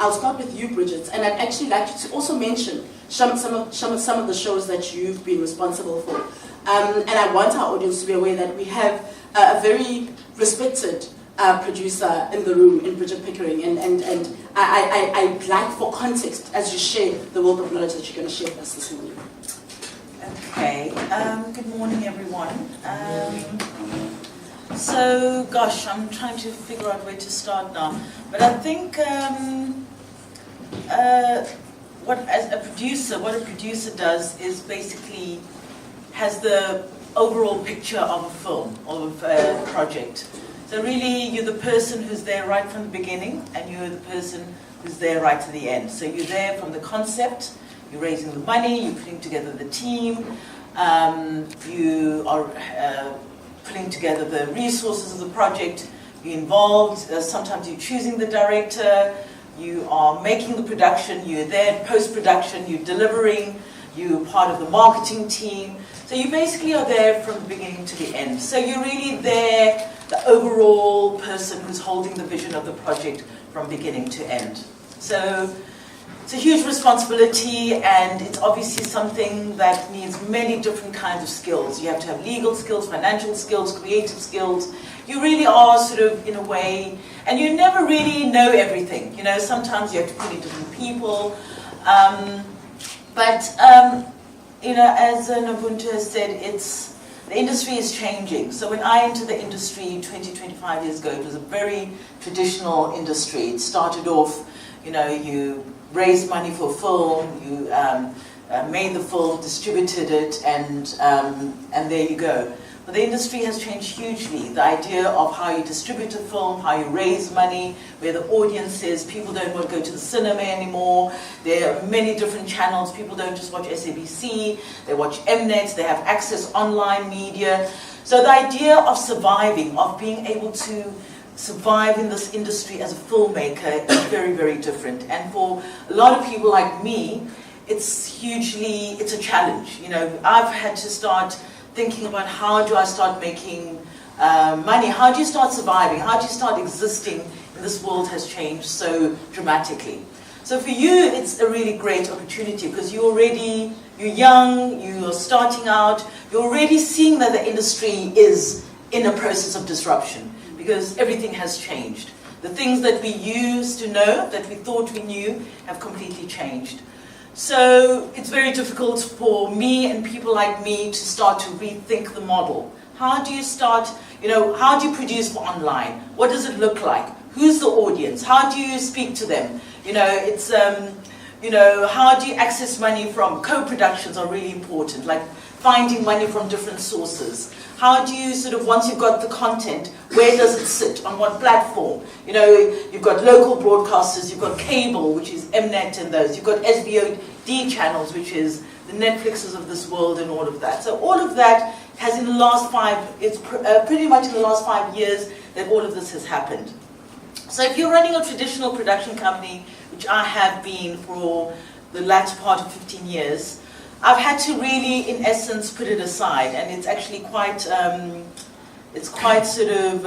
I'll start with you, Bridget, and I'd actually like you to also mention some of the shows that you've been responsible for. And I want our audience to be aware that we have a very respected producer in the room, in Bridget Pickering, and I'd like, for context, as you share the wealth of knowledge that you're going to share with us this morning. Okay, good morning everyone. So, gosh, I'm trying to figure out where to start now. But I think what a producer does is basically has the overall picture of a film, of a project. So really, you're the person who's there right from the beginning, and you're the person who's there right to the end. So you're there from the concept, you're raising the money, you're putting together the team, you are putting together the resources of the project, you're involved, sometimes you're choosing the director, you are making the production, you're there post-production, you're delivering, you're part of the marketing team. So you basically are there from the beginning to the end. So you're really there, the overall person who's holding the vision of the project from beginning to end. So it's a huge responsibility, and it's obviously something that needs many different kinds of skills. You have to have legal skills, financial skills, creative skills. You really are sort of, in a way, and you never really know everything. You know, sometimes you have to put in different people. You know, as Nobuntu has said, the industry is changing. So when I entered the industry 25 years ago, it was a very traditional industry. It started off, you know, you raised money for a film, you made the film, distributed it, and there you go. But the industry has changed hugely. The idea of how you distribute a film, how you raise money, where the audience is. People don't want to go to the cinema anymore. There are many different channels. People don't just watch SABC. They watch Mnet. They have access online media. So the idea of surviving, of being able to survive in this industry as a filmmaker is very, very different. And for a lot of people like me, it's a challenge. You know, I've had to start thinking about how do I start making money, how do you start surviving, how do you start existing in this world has changed so dramatically. So for you, it's a really great opportunity because you're young, you're starting out, you're already seeing that the industry is in a process of disruption because everything has changed. The things that we used to know, that we thought we knew, have completely changed. So it's very difficult for me and people like me to start to rethink the model. How do you start, you know, how do you produce for online? What does it look like? Who's the audience? How do you speak to them? You know, it's, you know, how do you access money from co-productions are really important, like finding money from different sources. How do you sort of, once you've got the content, where does it sit, on what platform? You know, you've got local broadcasters, you've got cable, which is Mnet and those, you've got SVOD channels, which is the Netflixes of this world and all of that. So all of that has in the last pretty much in the last 5 years that all of this has happened. So if you're running a traditional production company, which I have been for the latter part of 15 years, I've had to really, in essence, put it aside, and it's actually quite sort of,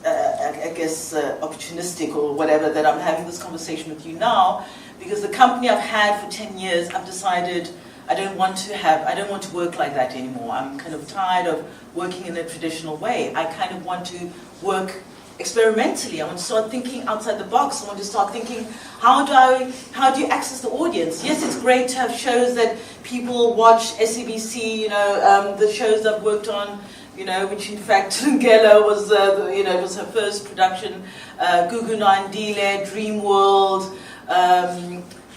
I guess, opportunistic or whatever that I'm having this conversation with you now, because the company I've had for 10 years, I've decided I don't want to work like that anymore. I'm kind of tired of working in a traditional way. I kind of want to work experimentally. I want to start thinking outside the box. I want to start thinking, how do you access the audience? Yes, it's great to have shows that people watch, SABC, you know, the shows I've worked on, you know, which in fact Ngela was, you know, it was her first production, Gugu Nandile, Dream World,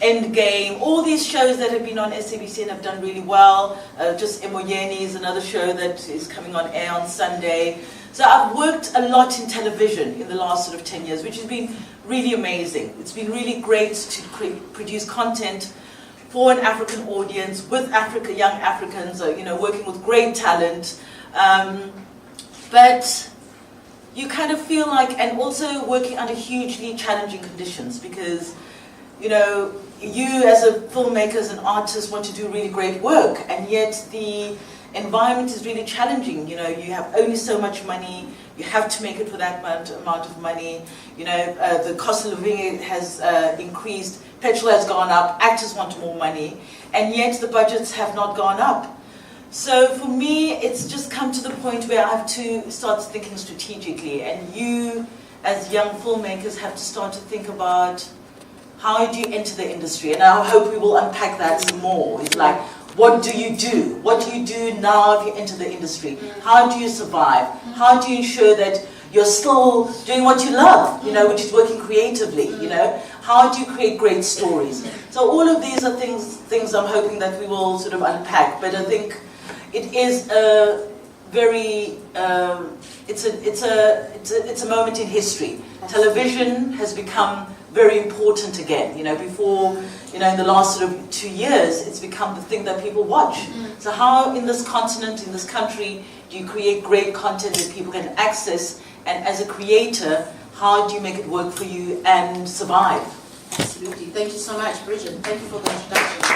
Endgame, all these shows that have been on SABC and have done really well. Just Emoyeni is another show that is coming on air on Sunday. So I've worked a lot in television in the last sort of 10 years, which has been really amazing. It's been really great to produce content for an African audience, with young Africans, you know, working with great talent. But you kind of feel like, and also working under hugely challenging conditions because, you know, you as a filmmaker, as an artist want to do really great work, and yet the environment is really challenging. You know, you have only so much money. You have to make it for that amount of money. You know, the cost of living has increased. Petrol has gone up. Actors want more money, and yet the budgets have not gone up. So for me, it's just come to the point where I have to start thinking strategically, and you, as young filmmakers, have to start to think about how do you enter the industry. And I hope we will unpack that some more. It's like, what do you do? What do you do now if you enter the industry? How do you survive? How do you ensure that you're still doing what you love, you know, which is working creatively, you know? How do you create great stories? So all of these are things I'm hoping that we will sort of unpack. But I think it is a very, it's a moment in history. Television has become very important again. You know, before, you know, in the last sort of 2 years, it's become the thing that people watch. So how in this continent, in this country, do you create great content that people can access? And as a creator, how do you make it work for you and survive? Absolutely. Thank you so much, Bridget. Thank you for the introduction.